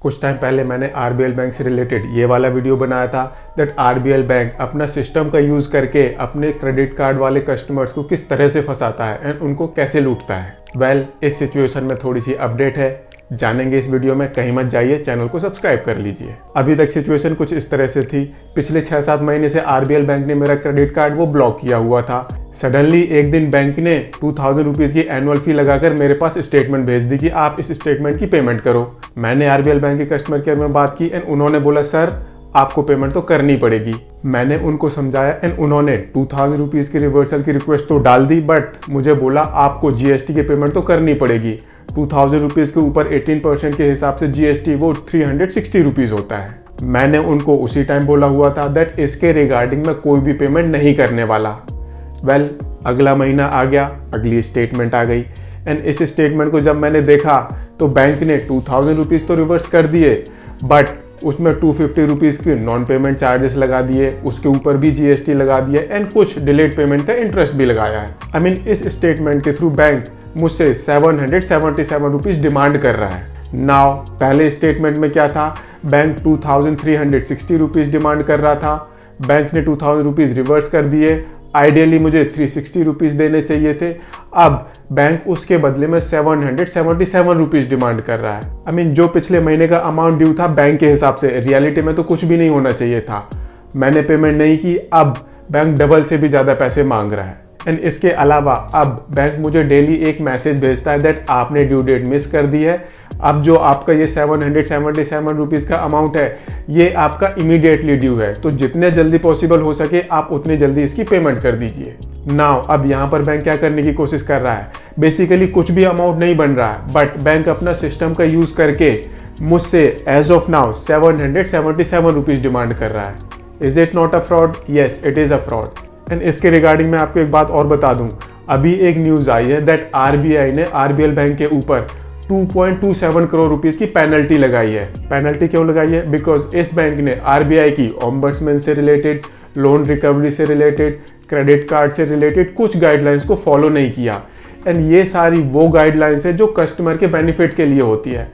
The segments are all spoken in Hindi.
कुछ टाइम पहले मैंने आरबीएल बैंक से रिलेटेड ये वाला वीडियो बनाया था दैट आरबीएल बैंक अपना सिस्टम का यूज़ करके अपने क्रेडिट कार्ड वाले कस्टमर्स को किस तरह से फंसाता है एंड उनको कैसे लूटता है। वेल, इस सिचुएशन में थोड़ी सी अपडेट है, जानेंगे इस वीडियो में। कहीं मत जाइए, चैनल को सब्सक्राइब कर लीजिए। अभी तक सिचुएशन कुछ इस तरह से थी, पिछले 6-7 महीने से आरबीएल बैंक ने मेरा क्रेडिट कार्ड वो ब्लॉक किया हुआ था। सडनली एक दिन बैंक ने 2000 रुपीज़ की एनुअल फी लगाकर मेरे पास स्टेटमेंट भेज दी कि आप इस स्टेटमेंट की पेमेंट करो। मैंने आरबीएल बैंक के कस्टमर केयर में बात की एंड उन्होंने बोला सर आपको पेमेंट तो करनी पड़ेगी। मैंने उनको समझाया एंड उन्होंने 2000 रुपीज़ की रिवर्सल की रिक्वेस्ट तो डाल दी, बट मुझे बोला आपको जीएसटी की पेमेंट तो करनी पड़ेगी। 2000 रुपीज़ के ऊपर 18% के हिसाब से जीएसटी वो 360 रुपीज़ होता है। मैंने उनको उसी टाइम बोला हुआ था दैट इसके रिगार्डिंग में कोई भी पेमेंट नहीं करने वाला। वेल, अगला महीना आ गया, अगली स्टेटमेंट आ गई एंड इस स्टेटमेंट को जब मैंने देखा तो बैंक ने 2000 रुपीज़ तो रिवर्स कर दिए, बट उसमें 250 रुपीज़ की नॉन पेमेंट चार्जेस लगा दिए, उसके ऊपर भी जीएसटी लगा दिए एंड कुछ डिलेड पेमेंट का इंटरेस्ट भी लगाया है। आई मीन इस स्टेटमेंट के थ्रू बैंक मुझसे 777 रुपीज़ डिमांड कर रहा है। नाउ पहले स्टेटमेंट में क्या था, बैंक 2360 रुपीज़ डिमांड कर रहा था, बैंक ने 2000 रुपीज़ रिवर्स कर दिए। आइडियली मुझे 360 रुपीज़ देने चाहिए थे, अब बैंक उसके बदले में 777 रुपीज़ डिमांड कर रहा है। आई मीन जो पिछले महीने का अमाउंट ड्यू था बैंक के हिसाब से, रियलिटी में तो कुछ भी नहीं होना चाहिए था। मैंने पेमेंट नहीं की, अब बैंक डबल से भी ज़्यादा पैसे मांग रहा है। एंड इसके अलावा अब बैंक मुझे डेली एक मैसेज भेजता है दैट आपने ड्यू डेट मिस कर दी है, अब जो आपका ये 777 रुपीज़ का अमाउंट है ये आपका इमीडिएटली ड्यू है, तो जितने जल्दी पॉसिबल हो सके आप उतनी जल्दी इसकी पेमेंट कर दीजिए। नाउ अब यहाँ पर बैंक क्या करने की कोशिश कर रहा है, बेसिकली कुछ भी अमाउंट नहीं बन रहा है, बट बैंक अपना सिस्टम का यूज़ करके मुझसे as of now 777 rupees demand कर रहा है। Is it not a fraud? Yes, it is a fraud. And इसके रिगार्डिंग मैं आपको एक बात और बता दूं, अभी एक न्यूज़ आई है दैट आरबीआई ने आरबीएल बैंक के ऊपर 2.27 करोड़ रुपीस की पेनल्टी लगाई है। पेनल्टी क्यों लगाई है? बिकॉज इस बैंक ने आरबीआई की ओम्बड्समैन से रिलेटेड, लोन रिकवरी से रिलेटेड, क्रेडिट कार्ड से रिलेटेड कुछ गाइडलाइंस को फॉलो नहीं किया एंड ये सारी वो गाइडलाइंस है जो कस्टमर के बेनिफिट के लिए होती है।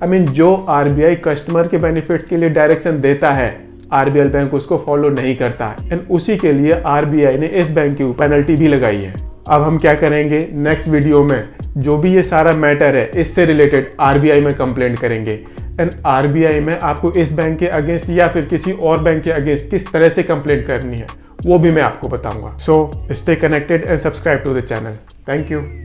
आई मीन जो आरबीआई कस्टमर के बेनिफिट्स के लिए डायरेक्शन देता है, आरबीएल बैंक उसको फॉलो नहीं करता है एंड उसी के लिए आरबीआई ने इस बैंक की पेनल्टी भी लगाई है। अब हम क्या करेंगे, नेक्स्ट वीडियो में जो भी ये सारा मैटर है इससे रिलेटेड आरबीआई में कंप्लेंट करेंगे एंड आरबीआई में आपको इस बैंक के अगेंस्ट या फिर किसी और बैंक के अगेंस्ट किस तरह से कंप्लेंट करनी है वो भी मैं आपको बताऊंगा। So stay connected and subscribe to the channel. Thank you.